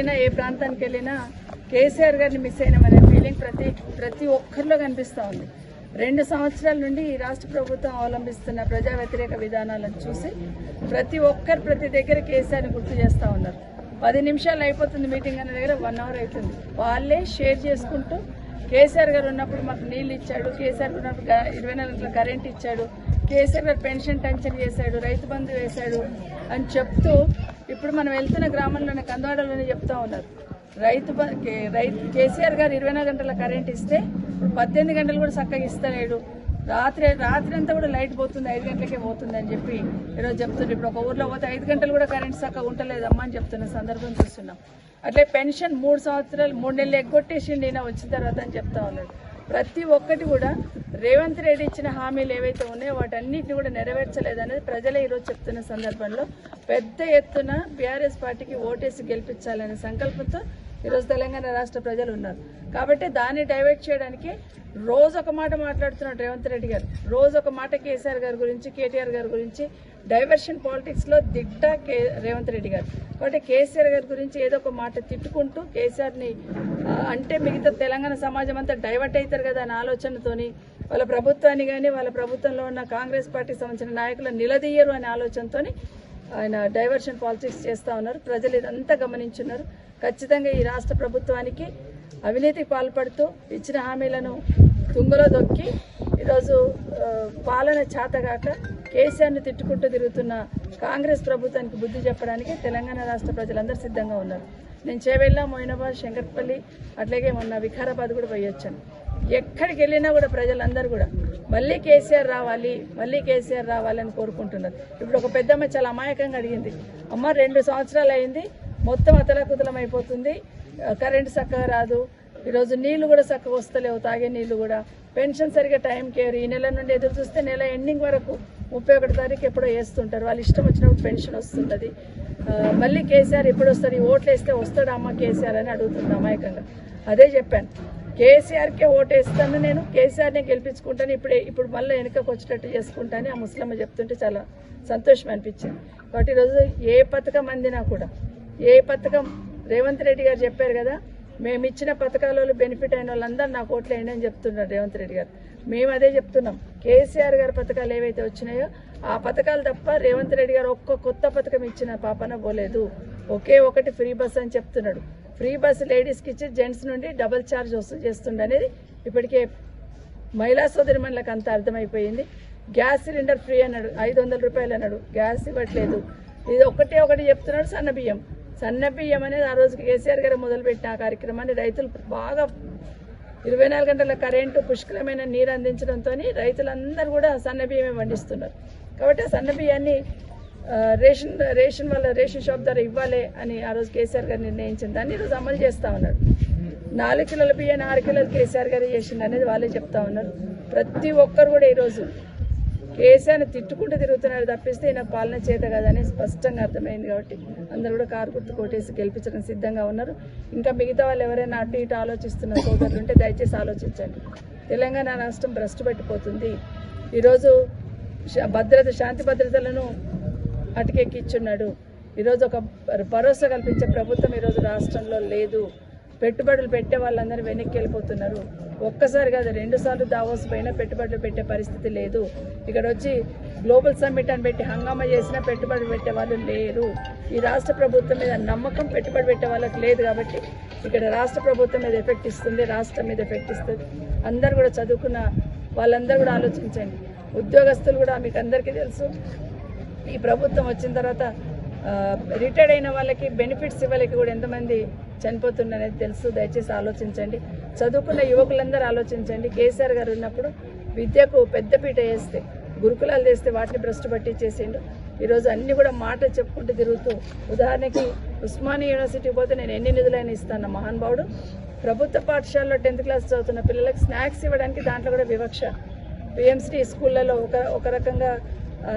వెళ్ళినా ఏ ప్రాంతానికి వెళ్ళినా కేసీఆర్ గారిని మిస్ అయినామనే ఫీలింగ్ ప్రతి ఒక్కరిలో కనిపిస్తూ ఉంది. 2 సంవత్సరాల నుండి ఈ రాష్ట్ర ప్రభుత్వం అవలంబిస్తున్న ప్రజా వ్యతిరేక విధానాలను చూసి ప్రతి ఒక్కరు ప్రతి దగ్గర కేసీఆర్ని గుర్తు చేస్తూ ఉన్నారు. 10 నిమిషాలు అయిపోతుంది మీటింగ్ అనే దగ్గర 1 అవర్ అవుతుంది. వాళ్ళే షేర్ చేసుకుంటూ కేసీఆర్ గారు ఉన్నప్పుడు మాకు నీళ్ళు ఇచ్చాడు, కేసీఆర్ ఉన్నప్పుడు 24 గంటల కరెంట్ ఇచ్చాడు, కేసీఆర్ గారు పెన్షన్ టెన్షన్ చేశాడు, రైతు బంధు వేశాడు అని చెప్తూ ఇప్పుడు మనం వెళ్తున్న గ్రామంలోనే కందవాడలోనే చెప్తా ఉన్నారు. కేసీఆర్ గారు 24 గంటల కరెంట్ ఇస్తే ఇప్పుడు 18 గంటలు కూడా చక్కగా ఇస్తలేడు. రాత్రి అంతా కూడా లైట్ పోతుంది, 5 గంటలకే పోతుంది అని చెప్పి ఈరోజు చెప్తుండ్రు. ఇప్పుడు ఒక ఊర్లో పోతే 5 గంటలు కూడా కరెంట్ చక్కగా ఉంటలేదమ్మా అని చెప్తున్న సందర్భం చూస్తున్నాం. అట్లే పెన్షన్ 3 సంవత్సరాలు 3 నెలలు ఎగ్గొట్టేసిండి ఈయన వచ్చిన తర్వాత అని చెప్తా ఉన్నాడు. ప్రతి ఒక్కటి కూడా రేవంత్ రెడ్డి ఇచ్చిన హామీలు ఏవైతే ఉన్నాయో వాటన్నిటిని కూడా నెరవేర్చలేదనేది ప్రజలే ఈరోజు చెప్తున్న సందర్భంలో పెద్ద ఎత్తున బీఆర్ఎస్ పార్టీకి ఓటేసి గెలిపించాలనే సంకల్పంతో ఈరోజు తెలంగాణ రాష్ట్ర ప్రజలు ఉన్నారు. కాబట్టి దాన్ని డైవర్ట్ చేయడానికి రోజు ఒక మాట మాట్లాడుతున్నాడు రేవంత్ రెడ్డి గారు. రోజు ఒక మాట కేసీఆర్ గారి గురించి, కేటీఆర్ గారి గురించి. డైవర్షన్ పాలిటిక్స్లో దిట్ట రేవంత్ రెడ్డి గారు. కాబట్టి కేసీఆర్ గారి గురించి ఏదో ఒక మాట తిట్టుకుంటూ కేసీఆర్ని అంటే మిగతా తెలంగాణ సమాజం అంతా డైవర్ట్ అవుతారు కదా అనే ఆలోచనతోని వాళ్ళ ప్రభుత్వాన్ని కానీ వాళ్ళ ప్రభుత్వంలో ఉన్న కాంగ్రెస్ పార్టీకి సంబంధించిన నాయకులను నిలదీయరు అనే ఆలోచనతోని ఆయన డైవర్షన్ పాలిటిక్స్ చేస్తూ ఉన్నారు. ప్రజలు ఇదంతా గమనించున్నారు. ఖచ్చితంగా ఈ రాష్ట్ర ప్రభుత్వానికి అవినీతికి పాల్పడుతూ ఇచ్చిన హామీలను తుంగలో దొక్కి ఈరోజు పాలన చేతగాక కేసీఆర్ని తిట్టుకుంటూ తిరుగుతున్న కాంగ్రెస్ ప్రభుత్వానికి బుద్ధి చెప్పడానికి తెలంగాణ రాష్ట్ర ప్రజలందరూ సిద్ధంగా ఉన్నారు. నేను చేవెళ్ళ, మోయినాబాద్, శంకర్పల్లి అట్లాగే మొన్న వికారాబాద్ కూడా పోయి వచ్చాను. ఎక్కడికి వెళ్ళినా కూడా ప్రజలందరూ కూడా మళ్ళీ కేసీఆర్ రావాలని కోరుకుంటున్నారు. ఇప్పుడు ఒక పెద్దమ్మ చాలా అమాయకంగా అడిగింది, అమ్మ 2 సంవత్సరాలు అయింది, మొత్తం అతలాకుతలం అయిపోతుంది, కరెంటు చక్కగా రాదు, ఈరోజు నీళ్లు కూడా చక్కగా వస్తలేవు, తాగే నీళ్లు కూడా, పెన్షన్ సరిగా టైంకి ఈ నెల నుండి ఎదురు చూస్తే నెల ఎండింగ్ వరకు 31 తారీఖు ఎప్పుడో వేస్తుంటారు, వాళ్ళు ఇష్టం వచ్చినప్పుడు పెన్షన్ వస్తుంటుంది, మళ్ళీ కేసీఆర్ ఎప్పుడు వస్తారు, ఈ ఓట్లు వేస్తే వస్తాడా అమ్మ కేసీఆర్ అని అడుగుతుంది అమాయకంగా. అదే చెప్పాను, కేసీఆర్కే ఓటేస్తాను, నేను కేసీఆర్నే గెలిపించుకుంటాను, ఇప్పుడు మళ్ళీ వెనుకకు వచ్చేటట్టు చేసుకుంటాను ఆ ముస్లిం చెప్తుంటే చాలా సంతోషం అనిపించింది. కాబట్టి ఈరోజు ఏ పథకం అందినా కూడా, ఏ పథకం రేవంత్ రెడ్డి గారు చెప్పారు కదా, మేము ఇచ్చిన పథకాలలో బెనిఫిట్ అయిన వాళ్ళందరూ నాకు ఓట్లు వేయండి అని చెప్తున్నారు రేవంత్ రెడ్డి గారు. మేము అదే చెప్తున్నాం, కేసీఆర్ గారి పథకాలు ఏవైతే వచ్చినాయో ఆ పథకాలు తప్ప రేవంత్ రెడ్డి గారు ఒక్క కొత్త పథకం ఇచ్చిన పాపన పోలేదు. ఒకే ఒకటి ఫ్రీ బస్ అని చెప్తున్నాడు. ఫ్రీ బస్ లేడీస్కి ఇచ్చి జెంట్స్ నుండి డబుల్ ఛార్జ్ వసూలు చేస్తుండే అనేది ఇప్పటికే మహిళా సోదరిమణులకు అంత అర్థమైపోయింది. గ్యాస్ సిలిండర్ ఫ్రీ అన్నాడు, 500 రూపాయలు అన్నాడు, గ్యాస్ ఇవ్వట్లేదు. ఇది ఒకటి చెప్తున్నాడు. సన్న బియ్యం అనేది ఆ రోజు కేసీఆర్ గారు మొదలుపెట్టిన ఆ కార్యక్రమాన్ని రైతులు బాగా 24 గంటల కరెంటు, పుష్కలమైన నీరు అందించడంతో రైతులందరూ కూడా సన్న బియ్యమే పండిస్తున్నారు. కాబట్టి ఆ సన్న బియ్యాన్ని రేషన్ షాప్ ద్వారా ఇవ్వాలి అని ఆ రోజు కేసీఆర్ గారు నిర్ణయించింది. దాన్ని ఈరోజు అమలు చేస్తూ ఉన్నారు. 4 కిలోల బియ్యాన్ని 6 కిలోలు కేసీఆర్ గారు చేసింది అనేది వాళ్ళే చెప్తా ఉన్నారు. ప్రతి ఒక్కరు కూడా ఈరోజు కేసీఆర్ని తిట్టుకుంటూ తిరుగుతున్నారు తప్పిస్తే ఈయన పాలన చేత కాదని స్పష్టంగా అర్థమైంది. కాబట్టి అందరూ కూడా కారు గుర్తు కొట్టేసి గెలిపించడం సిద్ధంగా ఉన్నారు. ఇంకా మిగతా వాళ్ళు ఎవరైనా అటు ఇటు ఆలోచిస్తున్న సోదరులు ఉంటే దయచేసి ఆలోచించండి. తెలంగాణ రాష్ట్రం భ్రష్టు పట్టిపోతుంది. ఈరోజు శాంతి భద్రతలను అటుకెక్కిచ్చున్నాడు. ఈరోజు ఒక భరోసా కల్పించే ప్రభుత్వం ఈరోజు రాష్ట్రంలో లేదు. పెట్టుబడులు పెట్టే వాళ్ళందరూ వెనక్కి వెళ్ళిపోతున్నారు. ఒక్కసారి కాదు 2 సార్లు దావోస్ పైన పెట్టుబడులు పెట్టే పరిస్థితి లేదు. ఇక్కడ వచ్చి గ్లోబల్ సమ్మిట్ అని పెట్టి హంగామా చేసినా పెట్టుబడులు పెట్టే వాళ్ళు లేరు. ఈ రాష్ట్ర ప్రభుత్వం మీద నమ్మకం పెట్టుబడి పెట్టే వాళ్ళకి లేదు. కాబట్టి ఇక్కడ రాష్ట్ర ప్రభుత్వం మీద ఎఫెక్ట్ ఇస్తుంది, రాష్ట్రం మీద ఎఫెక్ట్ ఇస్తుంది. అందరూ కూడా చదువుకున్న వాళ్ళందరూ కూడా ఆలోచించండి. ఉద్యోగస్తులు కూడా మీకు అందరికీ తెలుసు, ఈ ప్రభుత్వం వచ్చిన తర్వాత రిటైర్డ్ అయిన వాళ్ళకి బెనిఫిట్స్ ఇవ్వలేక కూడా ఎంతమంది చనిపోతుందనేది తెలుసు. దయచేసి ఆలోచించండి. చదువుకున్న యువకులందరూ ఆలోచించండి. కేసీఆర్ గారు ఉన్నప్పుడు విద్యకు పెద్దపీట వేస్తే, గురుకులాలు చేస్తే వాటిని భ్రష్టు పట్టించేసిండు. ఈరోజు అన్ని కూడా మాట చెప్పుకుంటూ తిరుగుతూ, ఉదాహరణకి ఉస్మానియా యూనివర్సిటీకి పోతే నేను ఎన్ని నిధులైనా ఇస్తాను మహానుభావుడు. ప్రభుత్వ పాఠశాలలో 10th క్లాస్ చదువుతున్న పిల్లలకు స్నాక్స్ ఇవ్వడానికి దాంట్లో కూడా వివక్ష. పిఎంసీ స్కూళ్ళలో ఒక రకంగా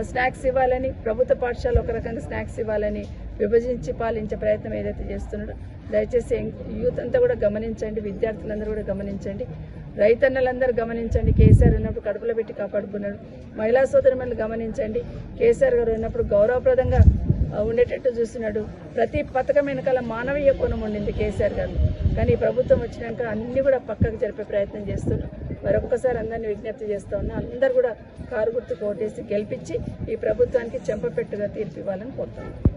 స్నాక్స్ ఇవ్వాలని, ప్రభుత్వ పాఠశాల ఒక రకంగా స్నాక్స్ ఇవ్వాలని విభజించి పాలించే ప్రయత్నం ఏదైతే చేస్తున్నాడో దయచేసి యూత్ అంతా కూడా గమనించండి, విద్యార్థులందరూ కూడా గమనించండి, రైతన్నలందరూ గమనించండి. కేసీఆర్ ఉన్నప్పుడు కడుపులో పెట్టి కాపాడుకున్నాడు. మహిళా సోదరులను గమనించండి. కేసీఆర్ గారు ఉన్నప్పుడు గౌరవప్రదంగా ఉండేటట్టు చూస్తున్నాడు. ప్రతి పథకం వెనకాల మానవీయ కోణం ఉండింది కేసీఆర్ గారు. కానీ ఈ ప్రభుత్వం వచ్చినాక అన్ని కూడా పక్కకు జరిపే ప్రయత్నం చేస్తున్నారు. మరొక్కసారి అందరినీ విజ్ఞప్తి చేస్తా ఉన్నా, అందరూ కూడా కారు గుర్తుకు ఓటేసి గెలిపించి ఈ ప్రభుత్వానికి చెంపపెట్టుగా తీర్పు ఇవ్వాలని కోరుతున్నాను.